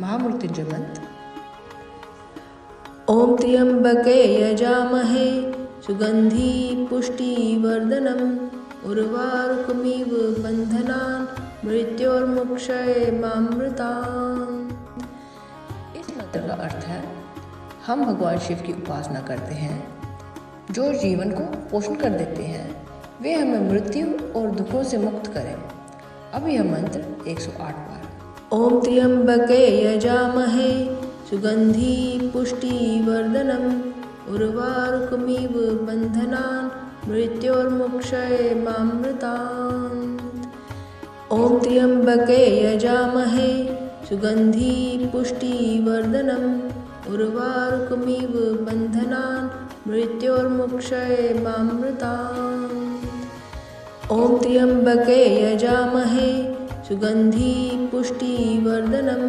महामृत्युंजय मंत्र। ओम त्र्यंबके यजामहे सुगंधि पुष्टिवर्धनम् उर्वारुकमिव बंधनान् मृत्योर्मुक्षयेमामृतात्। इस मंत्र का अर्थ है, हम भगवान शिव की उपासना करते हैं जो जीवन को पोषण कर देते हैं। वे हमें मृत्यु और दुखों से मुक्त करें। अब यह मंत्र 108 बार। ओम त्र्यंबके यजामहे सुगंधि पुष्टिवर्धनम् उर्वारुकमिव बंधनान् मृत्योर्मुक्षयेमामृतात्। ओम त्र्यंबके यजामहे सुगंधि पुष्टिवर्धनम् उर्वारुकमिव बंधनान् मृत्योर्मुक्षयेमामृतात्। ओम त्र्यंबके यजामहे सुगंधि पुष्टिवर्धनम्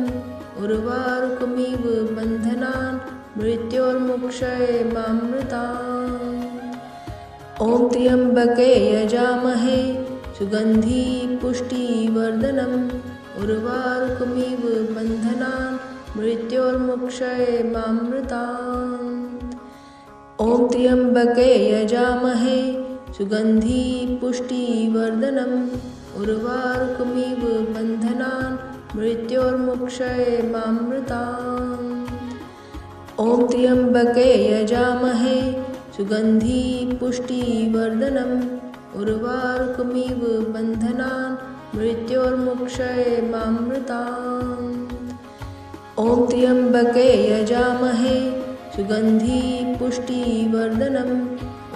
उर्वारुकमिव बंधनान् मृत्योर्मुक्षयेमामृतात्। ओम त्र्यंबके यजामहे सुगंधि पुष्टिवर्धनम् उर्वारुकमिव बंधनान् मृत्योर्मुक्षयेमामृतात्। ओम त्र्यंबके यजामहे सुगंधि पुष्टिवर्धनम् उर्वारुकमिव बंधनान् मृत्योर्मुक्षयेमामृतात्। ओम त्र्यंबके यजामहे सुगंधि पुष्टिवर्धनम् उर्वारुकमिव बंधनान् मृत्योर्मुक्षयेमामृतात्। ओम त्र्यंबके यजामहे सुगंधि पुष्टिवर्धनम्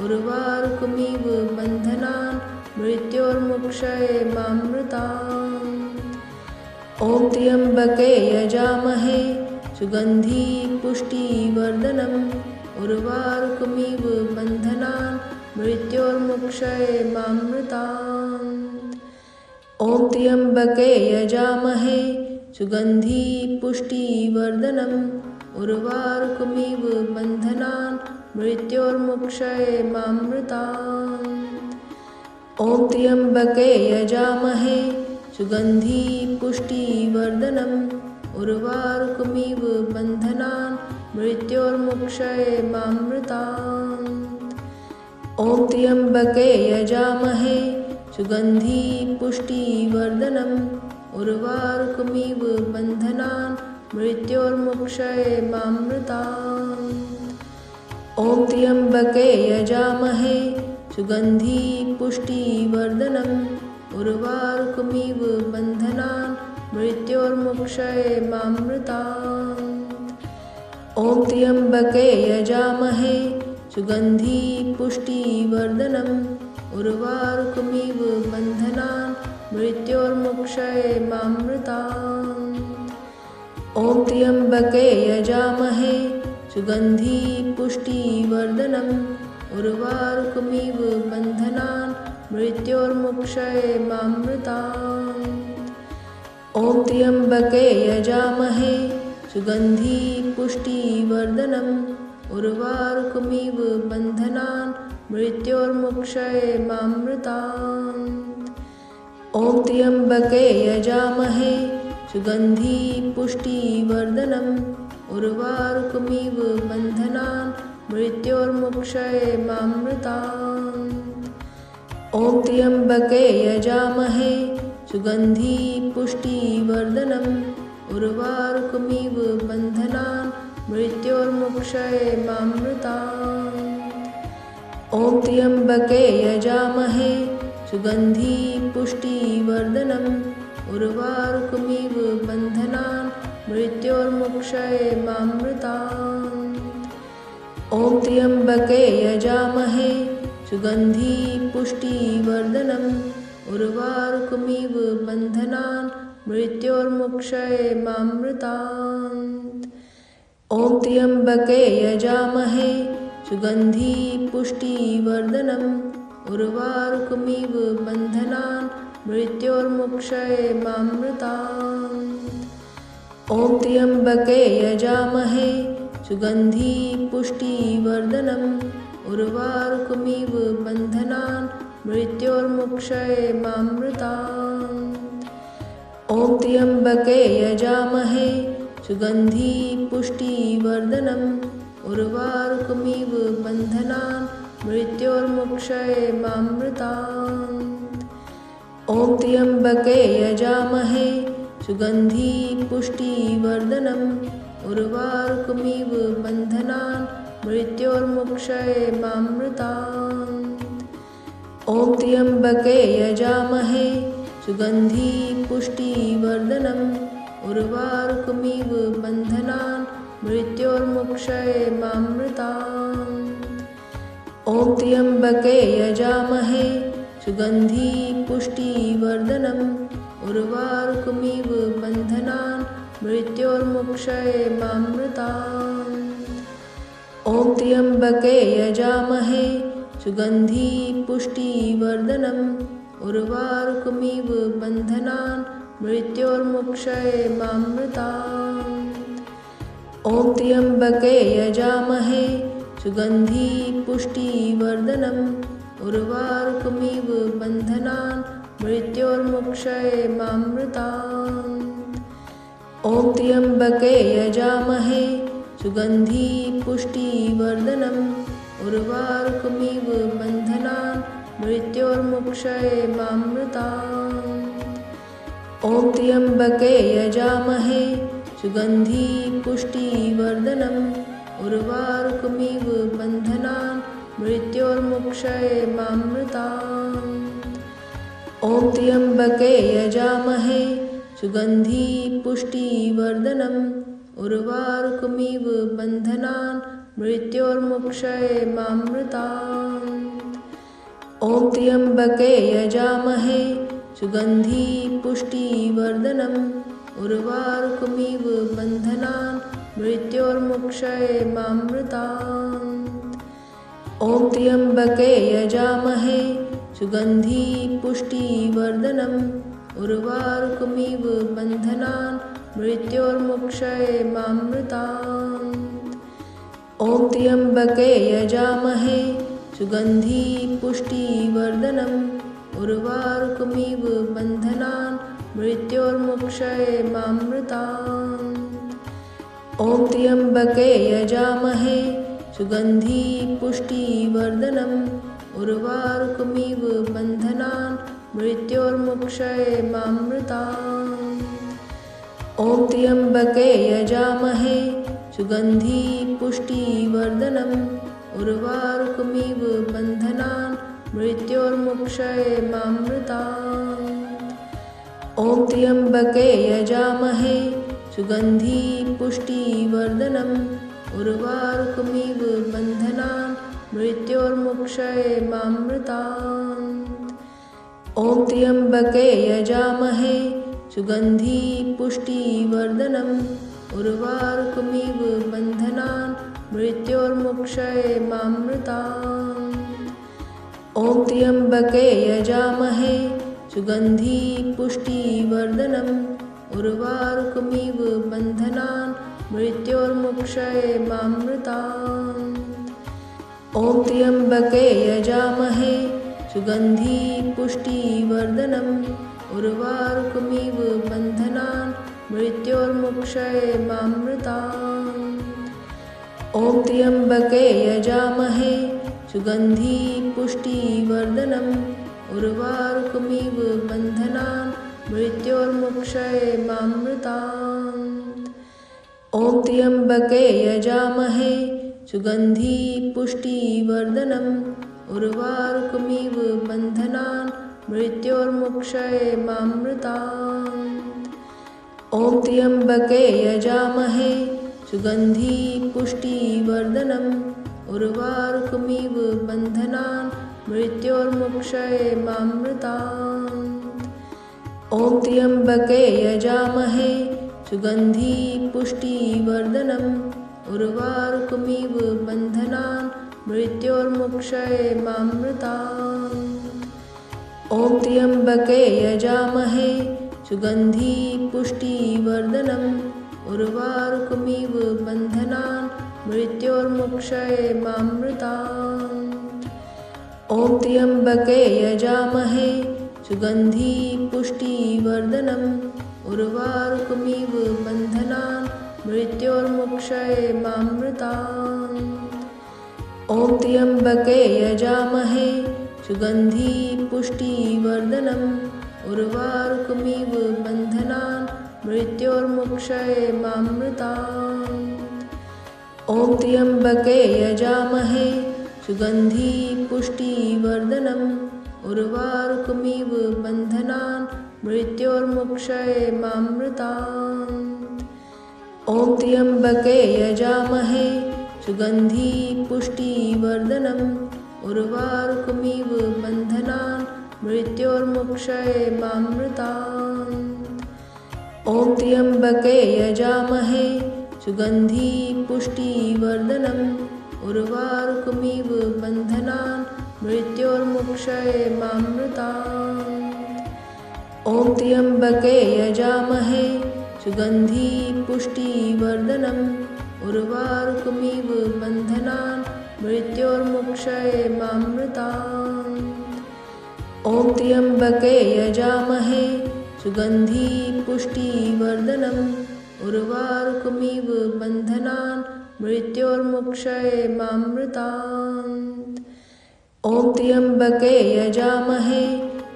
उर्वारुकमिव बंधनान् मृत्योर्मुक्षयेमामृतात्। ओम त्र्यंबके यजामहे सुगंधि पुष्टिवर्धनम् उर्वारुकमिव बंधनान् मृत्योर्मुक्षयेमामृतात्। ओम त्र्यंबके यजामहे सुगंधि पुष्टिवर्धनम् उर्वारुकमिव बंधनान् मृत्योर्मुक्षयेमामृतात्। ओम त्र्यंबके यजामहे सुगंधि पुष्टिवर्धनम् उर्वारुकमिव बंधनान् मृत्योर्मुक्षयेमामृतात्। ओम त्र्यंबके यजामहे सुगंधि पुष्टिवर्धनम् उर्वारुकमिव बंधनान् मृत्योर्मुक्षयेमामृतात्। ओम त्र्यंबके यजामहे सुगंधि पुष्टिवर्धनम् उर्वारुकमिव बंधनान् मृत्योर्मुक्षयेमामृतात्। ओम त्र्यंबके यजामहे सुगंधि पुष्टिवर्धनम् उर्वारुकमिव बंधनान् मृत्योर्मुक्षयेमामृतात्। ओम त्र्यंबके यजामहे सुगंधि पुष्टिवर्धनम् उर्वारुकमिव बंधनान् मृत्योर्मुक्षयेमामृतात्। ओम त्र्यंबके यजामहे सुगंधि पुष्टिवर्धनम् उर्वारुकमिव बंधनान् मृत्योर्मुक्षयेमामृतात्। ओम त्र्यंबके यजामहे सुगंधि पुष्टिवर्धनम् उर्वारुकमिव बंधनान् मृत्योर्मुक्षयेमामृतात्। ओम त्र्यंबके यजामहे सुगंधि पुष्टिवर्धनम् उर्वारुकमिव बंधनान् मृत्योर्मुक्षयेमामृतात्। ओम त्र्यंबके यजामहे सुगंधि पुष्टिवर्धनम् उर्वारुकमिव बंधनान् मृत्योर्मुक्षयेमामृतात्। ओम त्र्यंबके यजामहे सुगंधि पुष्टिवर्धनम् उर्वारुकमिव बंधनान् मृत्योर्मुक्षयेमामृतात्। ओम त्र्यंबके यजामहे सुगंधि पुष्टिवर्धनम् उर्वारुकमिव बंधनान् मृत्योर्मुक्षयेमामृतात्। ओम त्र्यंबके यजामहे सुगंधि पुष्टिवर्धनम् उर्वारुकमिव बंधनान् मृत्योर्मुक्षयेमामृतात्। ओम त्र्यंबके यजामहे सुगन्धि पुष्टिवर्धनम् उर्वारुकमिव बन्धनान् मृत्योर्मुक्षयेमामृतात्। ॐ त्र्यम्बके यजामहे सुगन्धि पुष्टिवर्धनम् उर्वारुकमिव बन्धनान् मृत्योर्मुक्षयेमामृतात्। ॐ त्र्यम्बके यजामहे सुगन्धि पुष्टिवर्धनम् उर्वारुकमिव बन्धनान् मृत्योर्मुक्षयेमामृतात्। ॐ त्र्यम्बके यजामहे सुगन्धि पुष्टिवर्धनम् उर्वारुकमिव बन्धनान् मृत्योर्मुक्षयेमामृतात्। ॐ त्र्यम्बके यजामहे सुगन्धि पुष्टिवर्धनम् उर्वारुकमिव बन्धनान् मृत्योर्मुक्षयेमामृतात्। ॐ त्र्यम्बके यजामहे सुगन्धि पुष्टिवर्धनम् उर्वारुकमिव बन्धनान् मृत्योर्मुक्षयेमामृतात्। ॐ त्र्यम्बके यजामहे सुगन्धि पुष्टिवर्धनम् उर्वारुकमिव बन्धनान् मृत्योर्मुक्षयेमामृतात्। ॐ त्र्यम्बके यजामहे सुगन्धि पुष्टिवर्धनम् उर्वारुकमिव बन्धनान् मृत्योर्मुक्षयेमामृतात्। ॐ त्र्यम्बके यजामहे सुगन्धि पुष्टिवर्धनम् उर्वारुकमिव बन्धनान् मृत्योर्मुक्षयेमामृतात्। ॐ त्र्यम्बके यजामहे सुगन्धि पुष्टिवर्धनम् उर्वारुकमिव बन्धनान् मृत्योर्मुक्षयेमामृतात्। ॐ त्र्यम्बके यजामहे सुगन्धि पुष्टिवर्धनम् उर्वारुकमिव बन्धनान् मृत्योर्मुक्षयेमामृतात्। ॐ त्र्यम्बके यजामहे सुगन्धि पुष्टिवर्धनम् उर्वारुकमिव बन्धनान् मृत्योर्मुक्षयेमामृतात्। ॐ त्र्यम्बके यजामहे सुगन्धि पुष्टिवर्धनम् उर्वारुकमिव बन्धनान् मृत्योर्मुक्षयेमामृतात्। ॐ त्र्यम्बके यजामहे सुगन्धि पुष्टिवर्धनम् उर्वारुकमिव बन्धनान् मृत्योर्मुक्षयेमामृतात्। ॐ त्र्यम्बके यजामहे सुगन्धि पुष्टिवर्धनम् उर्वारुकमिव बन्धनान् मृत्योर्मुक्षयेमामृतात्। ॐ त्र्यम्बके यजामहे सुगन्धि पुष्टिवर्धनम् उर्वारुकमिव बन्धनान् मृत्योर्मुक्षयेमामृतात्। ॐ त्र्यम्बके यजामहे सुगन्धि पुष्टिवर्धनम् उर्वारुकमिव बन्धनान् मृत्योर्मुक्षयेमामृतात्। ॐ त्र्यम्बके यजामहे सुगन्धि पुष्टिवर्धनम् उर्वारुकमिव बन्धनान् मृत्योर्मुक्षयेमामृतात्। ॐ त्र्यम्बके यजामहे सुगन्धि पुष्टिवर्धनम् उर्वारुकमिव बन्धनान् मृत्योर्मुक्षयेमामृतात्। ॐ त्र्यम्बके यजामहे सुगन्धि पुष्टिवर्धनम् उर्वारुकमिव बन्धनान् मृत्योर्मुक्षयेमामृतात्। ॐ त्र्यम्बके यजामहे सुगन्धि पुष्टिवर्धनम् उर्वारुकमिव बन्धनान् मृत्योर्मुक्षयेमामृतात्। ॐ त्र्यम्बके यजामहे सुगन्धि पुष्टिवर्धनम् उर्वारुकमिव बन्धनान् मृत्योर्मुक्षयेमामृतात्। ॐ त्र्यम्बके यजामहे सुगन्धि पुष्टिवर्धनम् उर्वारुकमिव बन्धनान् मृत्योर्मुक्षयेमामृतात्। ॐ त्र्यम्बके यजामहे सुगन्धि पुष्टिवर्धनम् उर्वारुकमिव बन्धनान् मृत्योर्मुक्षयेमामृतात्। ॐ त्र्यम्बके यजामहे सुगन्धि पुष्टिवर्धनम् उर्वारुकमिव बन्धनान् मृत्योर्मुक्षयेमामृतात्। ॐ त्र्यम्बके यजामहे सुगन्धि पुष्टिवर्धनम् उर्वारुकमिव बन्धनान् मृत्योर्मुक्षयेमामृतात्। ॐ त्र्यम्बके यजामहे सुगन्धि पुष्टिवर्धनम् उर्वारुकमिव बन्धनान् मृत्योर्मुक्षयेमामृतात्। ॐ त्र्यम्बके यजामहे सुगन्धि पुष्टिवर्धनम् उर्वारुकमिव बन्धनान् मृत्योर्मुक्षयेमामृतात्। ॐ त्र्यम्बके यजामहे सुगन्धि पुष्टिवर्धनम् उर्वारुकमिव बन्धनान् मृत्योर्मुक्षयेमामृतात्। ॐ त्र्यम्बके यजामहे सुगन्धि पुष्टिवर्धनम् उर्वारुकमिव बन्धनान् मृत्योर्मुक्षयेमामृतात्। ॐ त्र्यम्बके यजामहे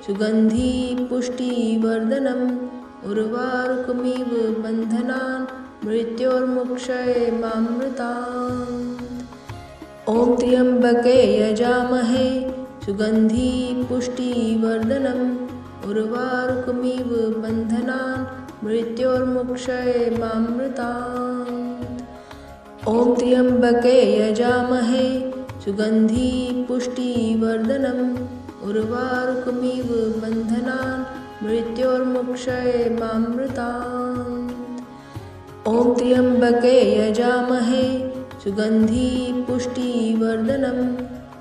सुगन्धि पुष्टिवर्धनम् उर्वारुकमिव बन्धनान् मृत्योर्मुक्षयेमामृतात्। ॐ त्र्यम्बके यजामहे सुगन्धि पुष्टिवर्धनम् उर्वारुकमिव बन्धनान् मृत्योर्मुक्षयेमामृतात्। ॐ त्र्यम्बके यजामहे सुगन्धि पुष्टिवर्धनम् उर्वारुकमिव बन्धनान् मृत्योर्मुक्षयेमामृतात्। ॐ त्र्यम्बके यजामहे सुगन्धि पुष्टिवर्धनम्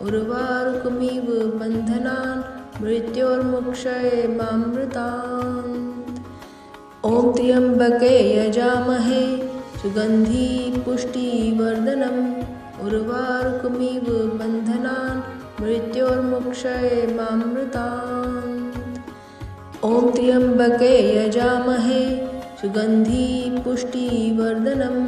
उर्वारुकमिव बन्धनान् मृत्योर्मुक्षयेमामृतात्। ॐ त्र्यम्बके यजामहे सुगन्धि पुष्टिवर्धनम् उर्वारुकमिव बन्धनान् मृत्योर्मुक्षयेमामृतात्। ॐ त्र्यम्बके यजामहे सुगन्धि पुष्टिवर्धनम्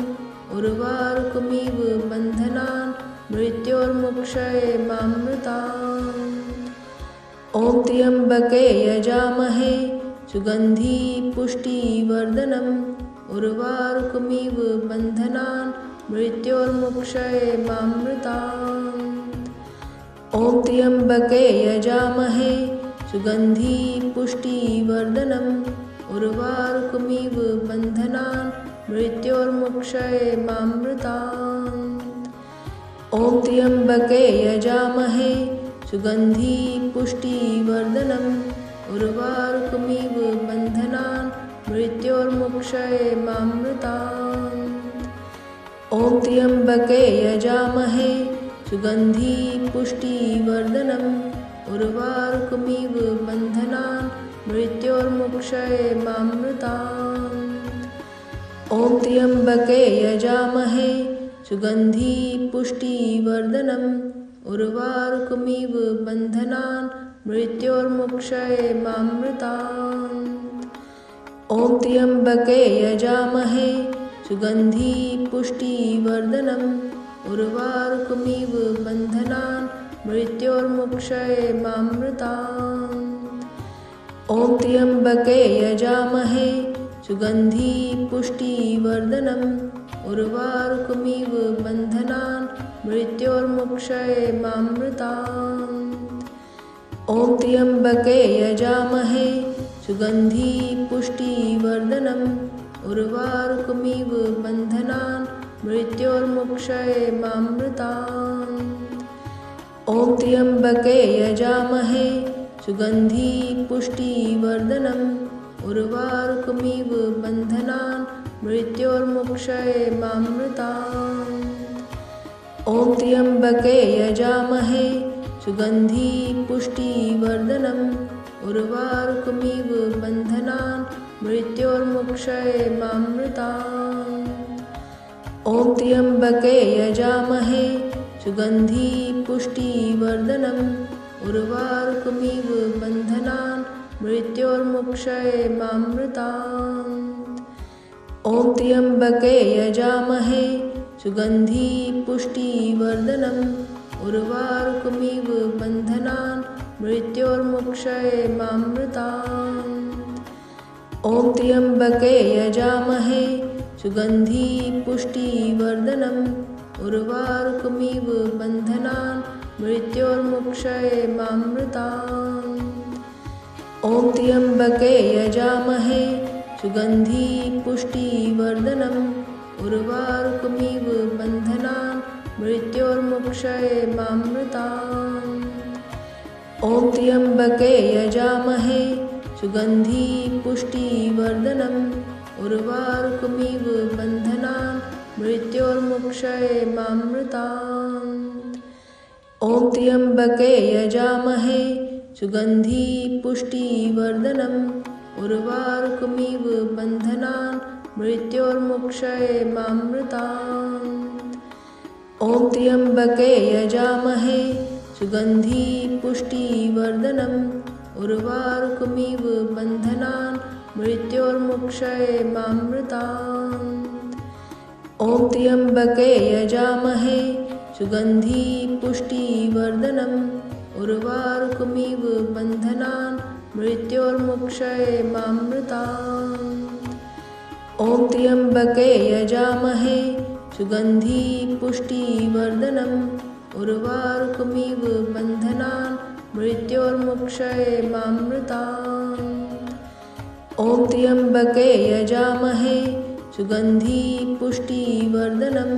उर्वारुकमिव बन्धनान् मृत्योर्मुक्षयेमामृतात्। ॐ त्र्यम्बके यजामहे सुगन्धि पुष्टिवर्धनम् उर्वारुकमिव बन्धनान् मृत्योर्मुक्षयेमामृतात्। ॐ त्र्यम्बके यजामहे सुगन्धि पुष्टिवर्धनम् उर्वारुकमिव बन्धनान् मृत्योर्मुक्षयेमामृतात्। ॐ त्र्यम्बके यजामहे सुगन्धि पुष्टिवर्धनम् उर्वारुकमिव बन्धनान् मृत्योर्मुक्षयेमामृतात्। ॐ त्र्यम्बके यजामहे सुगन्धि पुष्टिवर्धनम् उर्वारुकमिव बन्धनान् मृत्योर्मुक्षयेमामृतात्। ॐ त्र्यम्बके यजामहे सुगन्धि पुष्टिवर्धनम् उर्वारुकमिव बन्धनान् मृत्योर्मुक्षयेमामृतात्। ॐ त्र्यम्बके यजामहे सुगन्धि पुष्टिवर्धनम् उर्वारुकमिव बन्धनान् मृत्योर्मुक्षयेमामृतात्। ॐ त्र्यम्बके यजामहे सुगन्धि पुष्टिवर्धनम् उर्वारुकमिव बन्धनान् मृत्योर्मुक्षयेमामृतात्। ॐ त्र्यम्बके यजामहे सुगन्धि पुष्टिवर्धनम् उर्वारुकमिव बन्धनान् मृत्योर्मुक्षयेमामृतात्। ॐ त्र्यम्बके यजामहे सुगन्धि पुष्टिवर्धनम् उर्वारुकमिव बन्धनान् मृत्योर्मुक्षयेमामृतात्। ॐ त्र्यम्बके यजामहे सुगन्धि पुष्टिवर्धनम् उर्वारुकमिव बन्धनान् मृत्योर्मुक्षयेमामृतात्। ॐ त्र्यम्बके यजामहे सुगन्धि पुष्टिवर्धनम् उर्वारुकमिव बन्धनान् मृत्योर्मुक्षयेमामृतात्। ॐ त्र्यम्बके यजामहे सुगन्धि पुष्टिवर्धनम् उर्वारुकमिव बन्धनान् मृत्योर्मुक्षयेमामृतात्। ॐ त्र्यम्बके यजामहे सुगन्धि पुष्टिवर्धनम् उर्वारुकमिव बन्धनान् मृत्योर्मुक्षयेमामृतात्। ॐ त्र्यम्बके यजामहे सुगन्धि पुष्टिवर्धनम् उर्वारुकमिव बन्धनान् मृत्योर्मुक्षयेमामृतात्। ॐ त्र्यम्बके यजामहे सुगन्धि पुष्टिवर्धनम् उर्वारुकमिव बन्धनान् मृत्योर्मुक्षयेमामृतात्। ॐ त्र्यम्बके यजामहे सुगन्धि पुष्टिवर्धनम् उर्वारुकमिव बन्धनान् मृत्योर्मुक्षयेमामृतात्। ॐ त्र्यम्बके यजामहे सुगन्धि पुष्टिवर्धनम् उर्वारुकमिव बन्धनान् मृत्योर्मुक्षयेमामृतात्। ॐ त्र्यम्बके यजामहे सुगन्धि पुष्टिवर्धनम् उर्वारुकमिव बन्धनान् मृत्योर्मुक्षयेमामृतात्। ॐ त्र्यम्बके यजामहे सुगन्धि पुष्टिवर्धनम् उर्वारुकमिव बन्धनान् मृत्योर्मुक्षयेमामृतात्। ॐ त्र्यम्बके यजामहे सुगन्धि पुष्टिवर्धनम्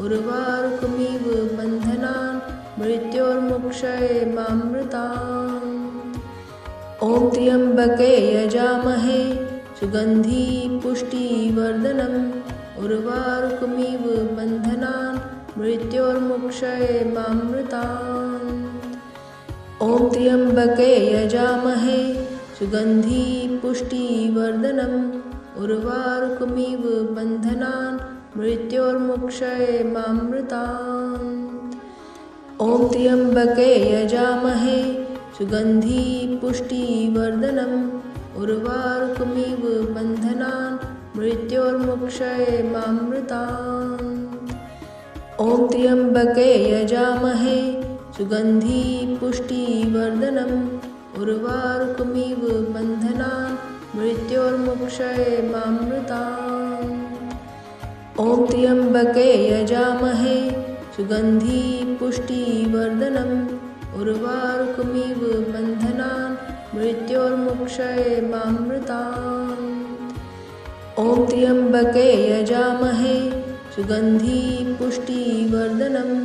उर्वारुकमिव बन्धनान् मृत्योर्मुक्षयेमामृतात्। ॐ त्र्यम्बके यजामहे सुगन्धि पुष्टिवर्धनम् उर्वारुकमिव बन्धनान् मृत्योर्मुक्षयेमामृतात्। ॐ त्र्यम्बके यजामहे सुगन्धि पुष्टिवर्धनम् उर्वारुकमिव बन्धनान् मृत्योर्मुक्षयेमामृतात्। ॐ त्र्यम्बके यजामहे सुगन्धि पुष्टिवर्धनम् उर्वारुकमिव बन्धनान् मृत्योर्मुक्षयेमामृतात्। ॐ त्र्यम्बके यजामहे सुगन्धि पुष्टिवर्धनम् उर्वारुकमिव बन्धनान् मृत्योर्मुक्षयेमामृतात्। ॐ त्र्यम्बके यजामहे सुगन्धि पुष्टिवर्धनम् उर्वारुकमिव बन्धनान् मृत्योर्मुक्षयेमामृतात्। ॐ त्र्यम्बके यजामहे सुगन्धि पुष्टिवर्धनम्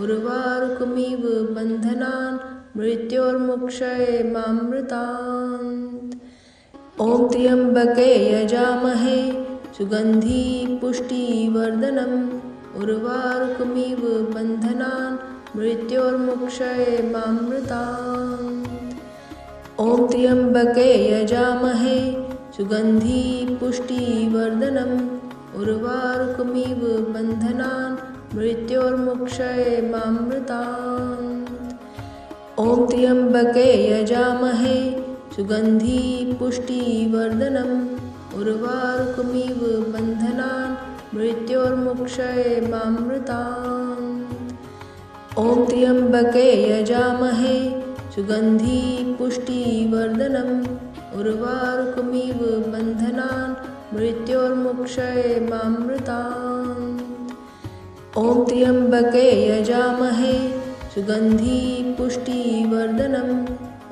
उर्वारुकमिव बन्धनान् मृत्योर्मुक्षयेमामृतात्। ॐ त्र्यम्बके यजामहे सुगन्धि पुष्टिवर्धनम् उर्वारुकमिव बन्धनान् मृत्योर्मुक्षयेमामृतात्। ॐ त्र्यम्बके यजामहे सुगन्धि पुष्टिवर्धनम् उर्वारुकमिव बन्धनान् मृत्योर्मुक्षयेमामृतात्। ॐ त्र्यम्बके यजामहे सुगन्धि पुष्टिवर्धनम् उर्वारुकमिव बन्धनान् मृत्योर्मुक्षयेमामृतात्। ॐ त्र्यम्बके यजामहे सुगन्धि पुष्टिवर्धनम् उर्वारुकमिव बन्धनान् मृत्योर्मुक्षयेमामृतात्। ॐ त्र्यम्बके यजामहे सुगन्धि पुष्टिवर्धनम्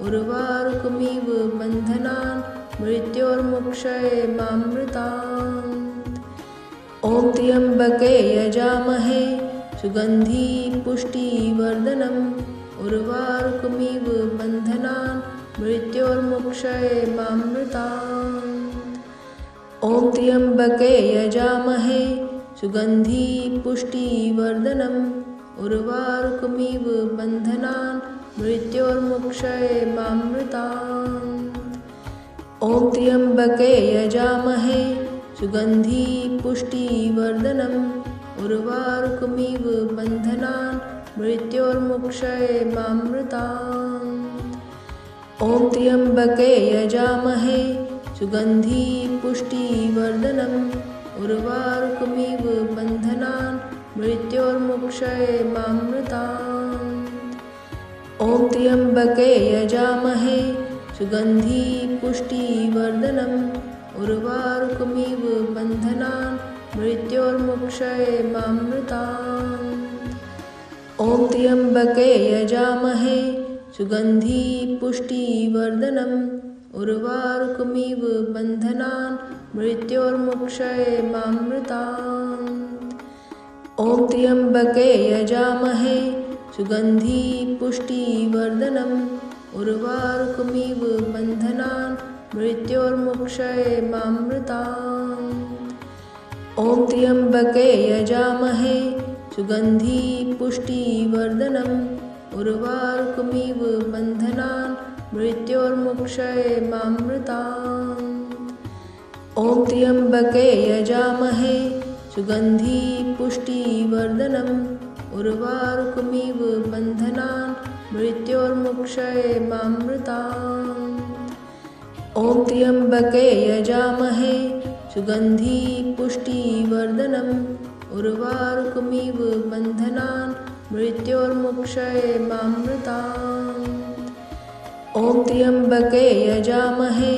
उर्वारुकमिव बन्धनान् मृत्योर्मुक्षयेमामृतात्। ॐ त्र्यम्बके यजामहे सुगन्धि पुष्टिवर्धनम् उर्वारुकमिव बन्धनान् मृत्योर्मुक्षयेमामृतात्। ॐ त्र्यम्बके यजामहे सुगन्धि पुष्टिवर्धनम् उर्वारुकमिव बन्धनान् मृत्योर्मुक्षयेमामृतात्। ॐ त्र्यम्बके यजामहे सुगन्धि पुष्टिवर्धनम् उर्वारुकमिव बन्धनान् मृत्योर्मुक्षयेमामृतात्। ॐ त्र्यम्बके यजामहे सुगन्धि पुष्टिवर्धनम् उर्वारुकमिव बन्धनान् मृत्योर्मुक्षयेमामृतात्। ॐ त्र्यम्बके यजामहे सुगन्धि पुष्टिवर्धनम् उर्वारुकमिव बन्धनान् मृत्योर्मुक्षयेमामृतात्। ॐ त्र्यम्बके यजामहे सुगन्धि पुष्टिवर्धनम् उर्वारुकमिव बन्धनान् मृत्योर्मुक्षयेमामृतात्। ॐ त्र्यम्बके यजामहे सुगन्धि पुष्टिवर्धनम् उर्वारुकमिव बन्धनान् मृत्योर्मुक्षयेमामृतात्। ॐ त्र्यम्बके यजामहे सुगन्धि पुष्टिवर्धनम् उर्वारुकमिव बन्धनान् मृत्योर्मुक्षयेमामृतात्। ॐ त्र्यम्बके यजामहे सुगन्धि पुष्टिवर्धनम् उर्वारुकमिव बन्धनान् मृत्योर्मुक्षयेमामृतात्। ॐ त्र्यम्बके यजामहे सुगन्धि पुष्टिवर्धनम् उर्वारुकमिव बन्धनान् मृत्योर्मुक्षयेमामृतात्। ॐ त्र्यम्बके यजामहे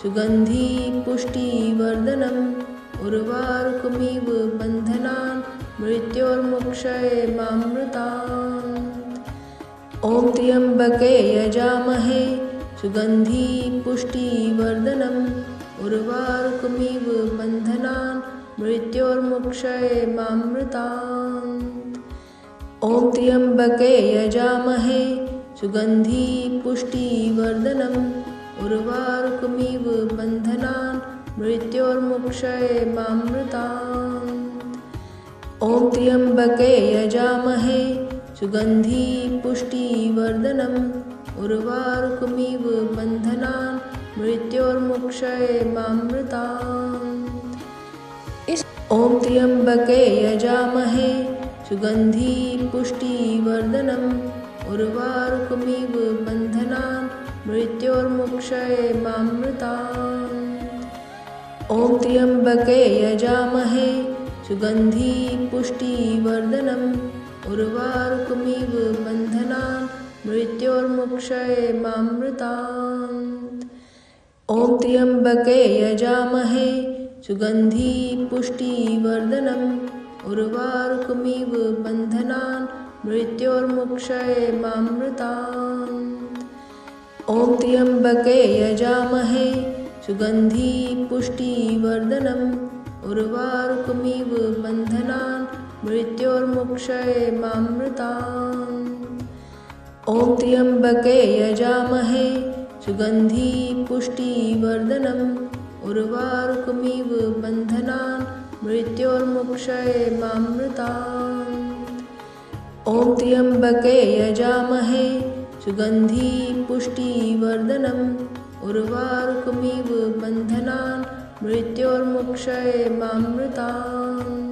सुगन्धि पुष्टिवर्धनम् उर्वारुकमिव बन्धनान् मृत्योर्मुक्षयेमामृतात्। ॐ त्र्यम्बके यजामहे सुगन्धि पुष्टिवर्धनम् उर्वारुकमिव बन्धनान् मृत्योर्मुक्षयेमामृतात्। ॐ त्र्यम्बके यजामहे सुगन्धि पुष्टिवर्धनम् उर्वारुकमिव बन्धनान् मृत्योर्मुक्षयेमामृतात्। ॐ त्र्यम्बके यजामहे सुगन्धि पुष्टिवर्धनम् उर्वारुकमिव बन्धनान् मृत्योर्मुक्षयेमामृतात्। ॐ त्र्यम्बके यजामहे सुगन्धि पुष्टिवर्धनम् उर्वारुकमिव बन्धनान् मृत्योर्मुक्षयेमामृतात्। ॐ त्र्यम्बके यजामहे सुगन्धि पुष्टिवर्धनम् उर्वारुकमिव बन्धनान् मृत्योर्मुक्षयेमामृतात्। ॐ त्र्यम्बके यजामहे सुगन्धि पुष्टिवर्धनम् उर्वारुकमिव बन्धनान् मृत्योर्मुक्षयेमामृतात्। ॐ त्र्यम्बके यजामहे सुगन्धि पुष्टिवर्धनम् उर्वारुकमिव बन्धनान् मृत्योर्मुक्षयेमामृतात्। ॐ त्र्यम्बके यजामहे सुगन्धि पुष्टिवर्धनम् उर्वारुकमिव बन्धनान् मृत्योर्मुक्षयेमामृतात्। ॐ त्र्यम्बके यजामहे सुगन्धि पुष्टिवर्धनम् उर्वारुकमिव बन्धनान् मृत्योर्मुक्षयेमामृतात्।